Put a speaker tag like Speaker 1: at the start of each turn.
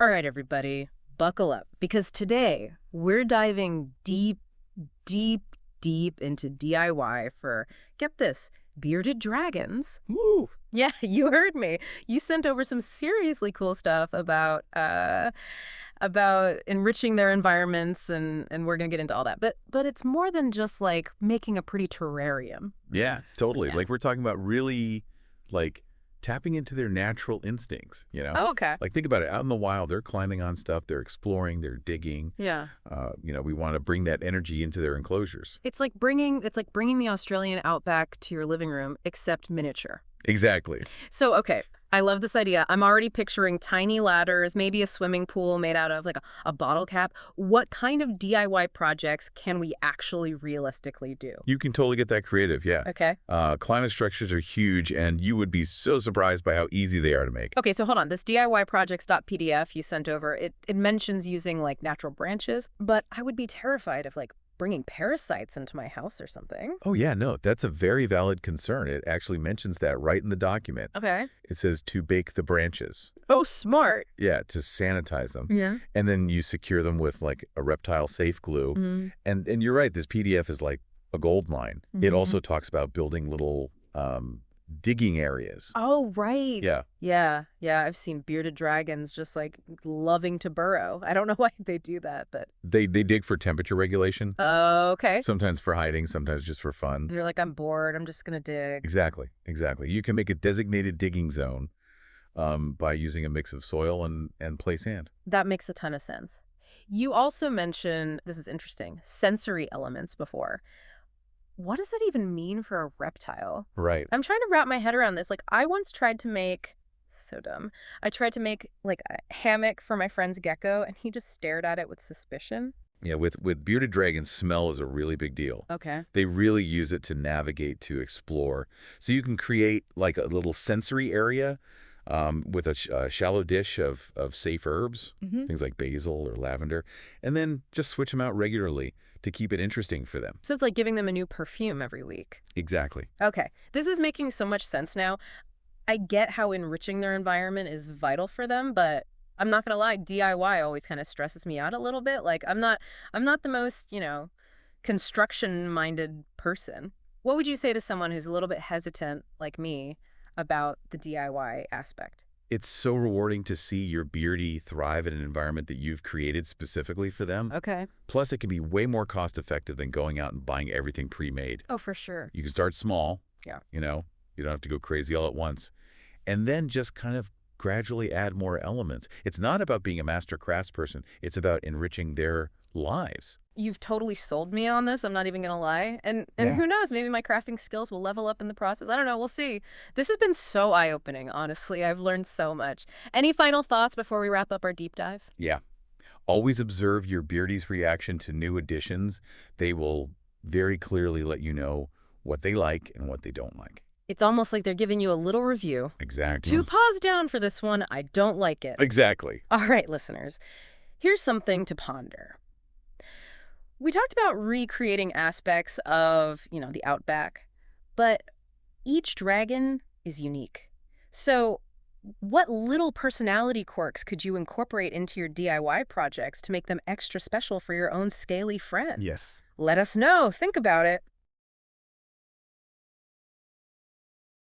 Speaker 1: All right, everybody, buckle up, because today we're diving deep, deep, deep into DIY for, get this, bearded dragons.
Speaker 2: Woo!
Speaker 1: Yeah, you heard me. You sent over some seriously cool stuff about enriching their environments, and we're gonna get into all that. But it's more than just like making a pretty terrarium.
Speaker 2: Yeah, totally.
Speaker 1: Yeah.
Speaker 2: Like we're talking about really like tapping into their natural instincts,
Speaker 1: Oh, okay.
Speaker 2: Like think about it. Out in the wild, they're climbing on stuff, they're exploring, they're digging.
Speaker 1: Yeah.
Speaker 2: We want to bring that energy into their enclosures.
Speaker 1: It's like bringing the Australian outback to your living room, except miniature.
Speaker 2: Exactly.
Speaker 1: So, okay, I love this idea. I'm already picturing tiny ladders, maybe a swimming pool made out of like a bottle cap. What kind of DIY projects can we actually realistically do?
Speaker 2: You can totally get that creative, yeah.
Speaker 1: Okay.
Speaker 2: Climate structures are huge, and you would be so surprised by how easy they are to make.
Speaker 1: Okay, so hold on. This DIY projects.pdf you sent over, it mentions using like natural branches, but I would be terrified of like bringing parasites into my house or something.
Speaker 2: Oh, yeah, no, that's a very valid concern. It actually mentions that right in the document.
Speaker 1: Okay.
Speaker 2: It says to bake the branches.
Speaker 1: Oh, smart.
Speaker 2: Yeah, to sanitize them.
Speaker 1: Yeah.
Speaker 2: And then you secure them with like a reptile-safe glue.
Speaker 1: Mm-hmm.
Speaker 2: And you're right, this PDF is like a gold mine.
Speaker 1: Mm-hmm.
Speaker 2: It also talks about building little digging areas.
Speaker 1: Oh, right.
Speaker 2: Yeah.
Speaker 1: Yeah. I've seen bearded dragons just like loving to burrow. I don't know why they do that, but.
Speaker 2: They dig for temperature regulation.
Speaker 1: Okay.
Speaker 2: Sometimes for hiding, sometimes just for fun.
Speaker 1: They're like, I'm bored. I'm just going to dig.
Speaker 2: Exactly. You can make a designated digging zone by using a mix of soil and play sand.
Speaker 1: That makes a ton of sense. You also mentioned, this is interesting, sensory elements before. What does that even mean for a reptile?
Speaker 2: Right.
Speaker 1: I'm trying to wrap my head around this. Like, I once tried to make, so dumb, I tried to make like a hammock for my friend's gecko, and he just stared at it with suspicion.
Speaker 2: Yeah, with bearded dragons, smell is a really big deal.
Speaker 1: Okay.
Speaker 2: They really use it to navigate, to explore. So you can create like a little sensory area with a shallow dish of safe herbs, things like basil or lavender, and then just switch them out regularly to keep it interesting for them.
Speaker 1: So it's like giving them a new perfume every week.
Speaker 2: Exactly.
Speaker 1: Okay. This is making so much sense now. I get how enriching their environment is vital for them, but I'm not gonna lie, DIY always kind of stresses me out a little bit. Like I'm not the most, construction-minded person. What would you say to someone who's a little bit hesitant, like me, about the DIY aspect?
Speaker 2: It's so rewarding to see your beardy thrive in an environment that you've created specifically for them.
Speaker 1: Okay.
Speaker 2: Plus, it can be way more cost-effective than going out and buying everything pre-made.
Speaker 1: Oh, for sure.
Speaker 2: You can start small.
Speaker 1: Yeah.
Speaker 2: You don't have to go crazy all at once. And then just kind of gradually add more elements. It's not about being a master craftsperson. It's about enriching their lives.
Speaker 1: You've totally sold me on this. I'm not even going to lie. And
Speaker 2: Yeah.
Speaker 1: Who knows, maybe my crafting skills will level up in the process. I don't know. We'll see. This has been so eye-opening, honestly. I've learned so much. Any final thoughts before we wrap up our deep dive?
Speaker 2: Yeah. Always observe your beardie's reaction to new additions. They will very clearly let you know what they like and what they don't like.
Speaker 1: It's almost like they're giving you a little review.
Speaker 2: Exactly.
Speaker 1: 2 paws down for this one. I don't like it.
Speaker 2: Exactly.
Speaker 1: All right, listeners. Here's something to ponder. We talked about recreating aspects of, the outback, but each dragon is unique. So what little personality quirks could you incorporate into your DIY projects to make them extra special for your own scaly friend?
Speaker 2: Yes.
Speaker 1: Let us know. Think about it.